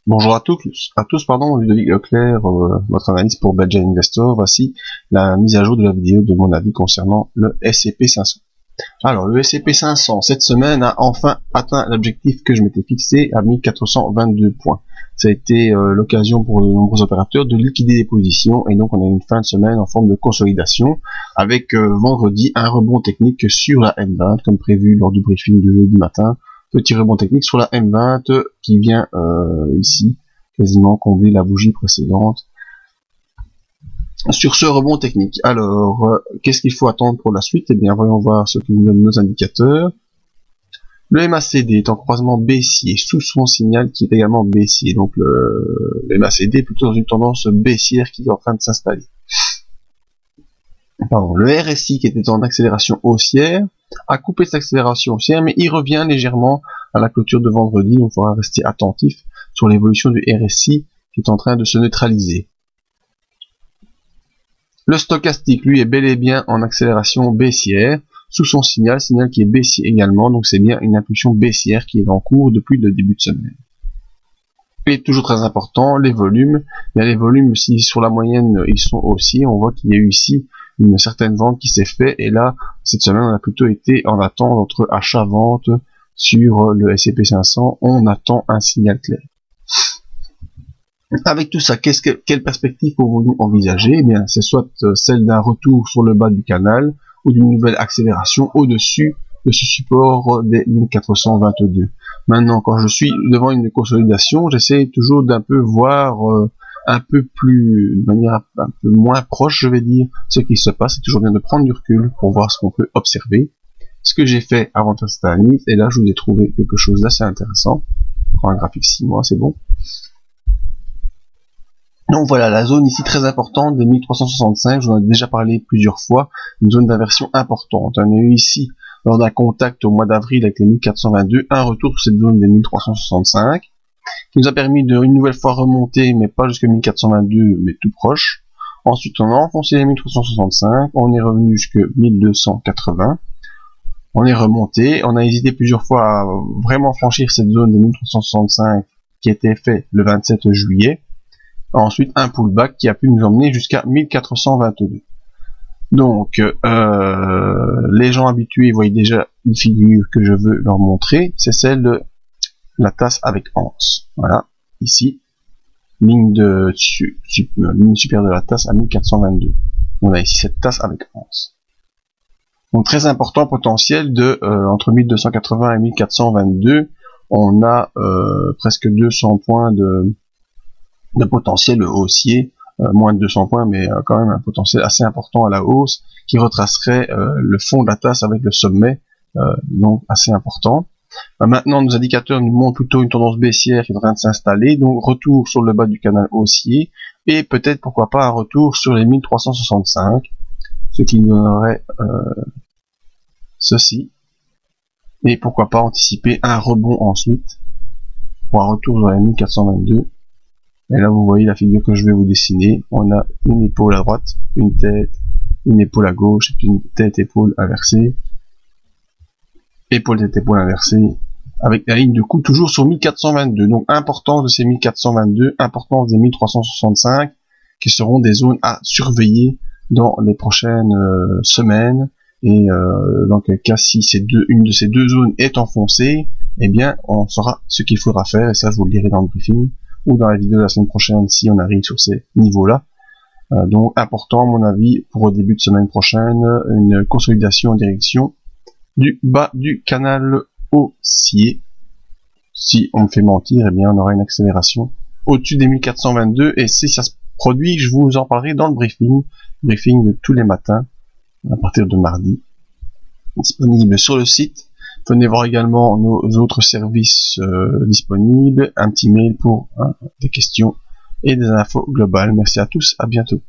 Bonjour à tous, pardon, Ludovic Leclerc, votre analyse pour Belgian Investor. Voici la mise à jour de la vidéo de mon avis concernant le S&P 500. Alors, le S&P 500, cette semaine, a enfin atteint l'objectif que je m'étais fixé à 1422 points. Ça a été l'occasion pour de nombreux opérateurs de liquider des positions, et donc on a une fin de semaine en forme de consolidation, avec vendredi un rebond technique sur la M20, comme prévu lors du briefing de jeudi matin. Petit rebond technique sur la M20 qui vient ici quasiment combler la bougie précédente. Sur ce rebond technique, alors qu'est-ce qu'il faut attendre pour la suite? Eh bien, voyons voir ce que nous donnent nos indicateurs. Le MACD est en croisement baissier sous son signal qui est également baissier, donc le MACD est plutôt dans une tendance baissière qui est en train de s'installer. Pardon, le RSI qui était en accélération haussière a coupé cette accélération haussière, mais il revient légèrement à la clôture de vendredi, donc il faudra rester attentif sur l'évolution du RSI qui est en train de se neutraliser. Le stochastique, lui, est bel et bien en accélération baissière, sous son signal qui est baissier également, donc c'est bien une impulsion baissière qui est en cours depuis le début de semaine. Et toujours très important, les volumes. Bien, les volumes, si sur la moyenne ils sont haussiers, on voit qu'il y a eu ici une certaine vente qui s'est faite, et là, cette semaine, on a plutôt été en attente entre achat-vente sur le S&P 500, on attend un signal clair. Avec tout ça, quelle perspective pouvons-nous envisager? Eh bien, c'est soit celle d'un retour sur le bas du canal, ou d'une nouvelle accélération au-dessus de ce support des 1422. Maintenant, quand je suis devant une consolidation, j'essaie toujours d'un peu voir un peu plus, de manière un peu moins proche, je vais dire, ce qui se passe. C'est toujours bien de prendre du recul pour voir ce qu'on peut observer. Ce que j'ai fait avant cette analyse, et là je vous ai trouvé quelque chose d'assez intéressant. Je prends un graphique 6 mois, c'est bon. Donc voilà, la zone ici très importante des 1365, je vous en ai déjà parlé plusieurs fois, une zone d'inversion importante. On a eu ici, lors d'un contact au mois d'avril avec les 1422, un retour sur cette zone des 1365, qui nous a permis de une nouvelle fois remonter, mais pas jusqu'à 1422, mais tout proche. Ensuite, on a enfoncé les 1365, on est revenu jusqu'à 1280, on est remonté, on a hésité plusieurs fois à vraiment franchir cette zone des 1365 qui était fait le 27 juillet. Ensuite, un pullback qui a pu nous emmener jusqu'à 1422. Donc, les gens habitués voient déjà une figure que je veux leur montrer, c'est celle de la tasse avec anse. Voilà, ici, ligne supérieure de la tasse à 1422. On a ici cette tasse avec anse. Donc, très important potentiel de entre 1280 et 1422. On a presque 200 points de potentiel haussier, moins de 200 points, mais quand même un potentiel assez important à la hausse, qui retracerait le fond de la tasse avec le sommet, donc assez important. Maintenant, nos indicateurs nous montrent plutôt une tendance baissière qui est en train de s'installer, donc retour sur le bas du canal haussier, et peut-être, pourquoi pas, un retour sur les 1365, ce qui nous donnerait ceci, et pourquoi pas anticiper un rebond ensuite, pour un retour dans les 1422, et là, vous voyez la figure que je vais vous dessiner. On a une épaule à droite, une tête, une épaule à gauche, et une tête-épaule inversée. Épaule, tête-épaule inversée. Avec la ligne de coup toujours sur 1422. Donc, importance de ces 1422, importance des 1365, qui seront des zones à surveiller dans les prochaines semaines. Et dans quel cas, si une de ces deux zones est enfoncée, eh bien, on saura ce qu'il faudra faire. Et ça, je vous le dirai dans le briefing, ou dans la vidéo de la semaine prochaine si on arrive sur ces niveaux-là. Donc important à mon avis pour au début de semaine prochaine, une consolidation en direction du bas du canal haussier. Si on me fait mentir, eh bien on aura une accélération au-dessus des 1422, et si ça se produit, je vous en parlerai dans le briefing de tous les matins à partir de mardi, disponible sur le site. Venez voir également nos autres services disponibles, un petit mail pour des questions et des infos globales. Merci à tous, à bientôt.